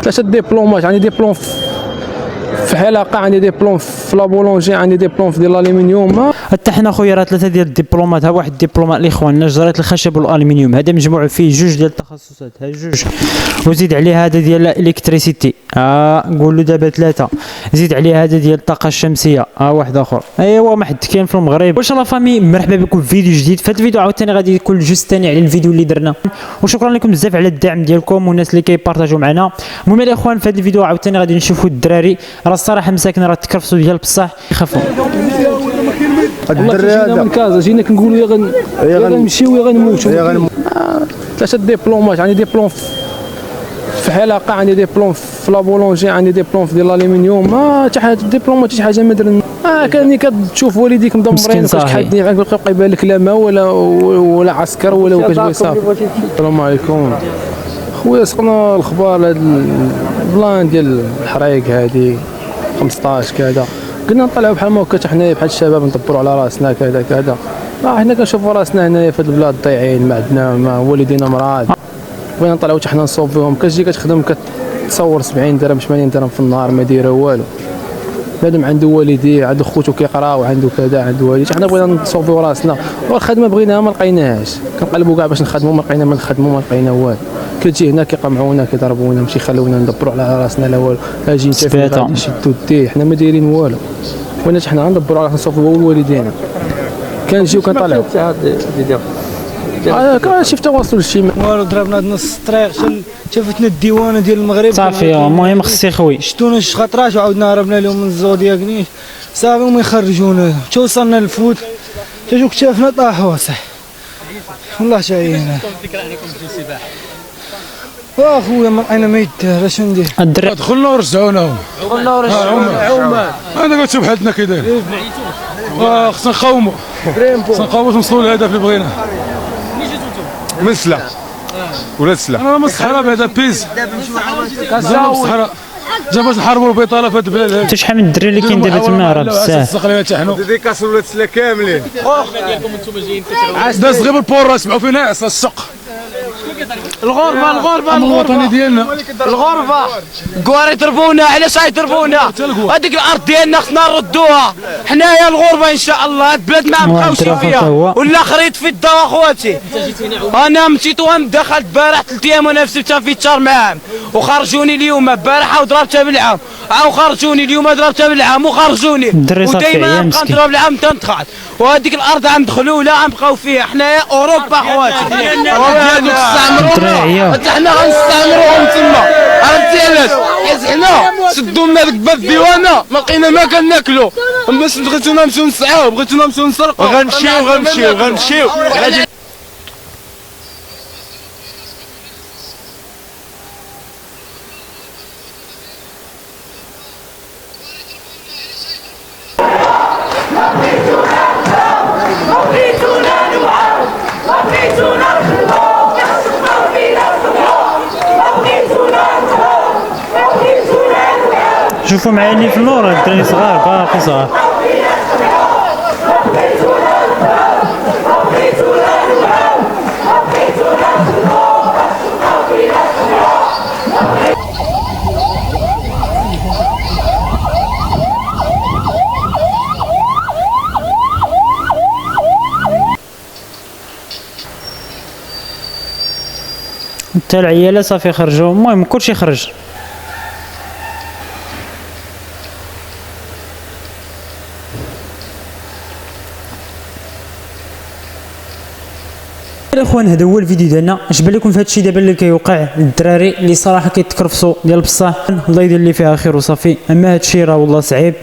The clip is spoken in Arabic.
ثلاثه ديبلومات، عندي ديبلوم في حلاقه، عندي ديبلوم في لابولونجي، عندي ديبلوم في الالومنيوم. حتى حنا خويا راه ثلاثه ديال الدبلومات، ها واحد دبلومات الاخوان نجاره الخشب والالومنيوم، هذا مجموع فيه جوج ديال التخصصات، ها جوج، وزيد عليه هذا ديال الالكتريسيتي، نقول له دابا ثلاثه، زيد عليه هذا ديال الطاقه الشمسيه، واحد اخر، ايوا ما حد كاين في المغرب. واش الله فامي، مرحبا بكم في فيديو جديد. في هذا الفيديو عاوتاني غادي يكون الجزء الثاني على الفيديو اللي درنا، وشكرا لكم بزاف على الدعم ديالكم والناس اللي كيبارطاجيو معنا. المهم الاخوان في هذا الفيديو عاوتاني غادي نشوفوا الدراري راه الصراحه مساكن راه تكرفسوا ديال بصح يخافوا. الدراري هذا من كازا جينا كنقولوا يا غنمشيو يا غنموتوا. ثلاثه ديبلومات، عندي ديبلوم في حلاقه، عندي ديبلوم في لابولونجي، عندي ديبلوم في الالومنيوم. حتى حاجه ديبلومات شي حاجه ما درنا. كاني كتشوف والديك مدمرين فاش حدني غيبقى يبان لك لا ما ولا عسكر ولا كتبغي صافي. السلام عليكم خويا، سقنا الخبار هذا البلان ديال الحرايق هذه 15 كذا، قلنا نطلعوا بحال ما هكا حنايا بحال الشباب ندبروا على راسنا كذا. حنا كنشوفوا راسنا هنايا في هذه البلاد ضايعين، ما عندنا ما والدينا مراد، بغينا نطلعوا حتى حنا نصوفيهم. كتجي كتخدم كتصور 70 درهم 80 درهم في النهار ما دايره والو. بنادم عنده والديه، عنده خوتو كيقراو، عنده كذا، عنده والديه. حنا بغينا نصوفيو راسنا، والخدمه بغيناها ما لقيناهاش، كنقلبوا كاع باش نخدموا ما لقينا، ما نخدموا ما لقينا والو. كتجي هنا كيقمعونا كيضربونا، ماشي يخلونا ندبروا على راسنا لا والو. اجي انت غادي يشدوا الديه، حنا ما دايرين والو، بغينا حتى حنا ندبروا على راسنا نصوفيو والدينا. كنجيو كنطلعوا كان شي تواصل شي والو، ضربنا نص الطريق، شافتنا الديوانه ديال المغرب صافي. المهم خصي خويا شتونا شي خطرات وعاودنا هربنا لهم من الزوديا كنيش صافي، وما يخرجونا حتى وصلنا للفوت، حتى شو كتافنا طاحوا صح والله شايينا. خويا ما لقينا ما يدار، اش ندير؟ دخلنا ورجعونا عمان انا قلت بحالنا كي داير. خصنا نقاوموا باش نوصلوا للهدف اللي بغينا. مسلا ولا سلا، انا من الصحراء بعدا بيز الصحراء جا باش نحاربوا البطاله في هاد البلاد هادي. حتى شحال من الدراري اللي كاين دابا تما راه بزاف. ديكاس ولاد سلا كاملين داز غير البور سمعوا فينا عصا السق. الغربه الوطني ديالنا، الغربه كوار يضربونا. علاش غيضربونا؟ هذيك الارض ديالنا خصنا نردوها. حنايا الغربه ان شاء الله، هاد البلاد ما بقاوش فيها ولا خريط في الضو. اخواتي انا مشيت دخلت البارح 3 ايام وانا في الفيتشار معاهم، وخرجوني اليوم البارح وضربتها بالعام، خرجوني اليوم ضربتها بالعام وخرجوني، ودائما نبقى نضرب العام تندخل. وهذيك الارض غندخلوا ولا غنبقاو فيها. حنايا اوروبا اخواتي، ديالو تستعمرونا حتى حنا غنستعمروهم تما. عرفتي علاش؟ حيت حنا شدوا لنا ديك باب الديوانه ما لقينا ما كناكلوا، باش بغيتونا نمشيو نسعاو، بغيتونا نمشيو نسرقوا. غنمشيو شوفوا معايا اللي في اللور، الدراري صغار باقي صغار. حتى العيالة صافي خرجوا، المهم كلشي خرج. الاخوان هذا هو الفيديو ديالنا. اش بان لكم في هذا الشيء دابا اللي كيوقع للدراري اللي صراحه كيتكرفصوا ديال بصح؟ الله يدير اللي فيها خير وصافي. اما هذا الشيء راه والله صعيب.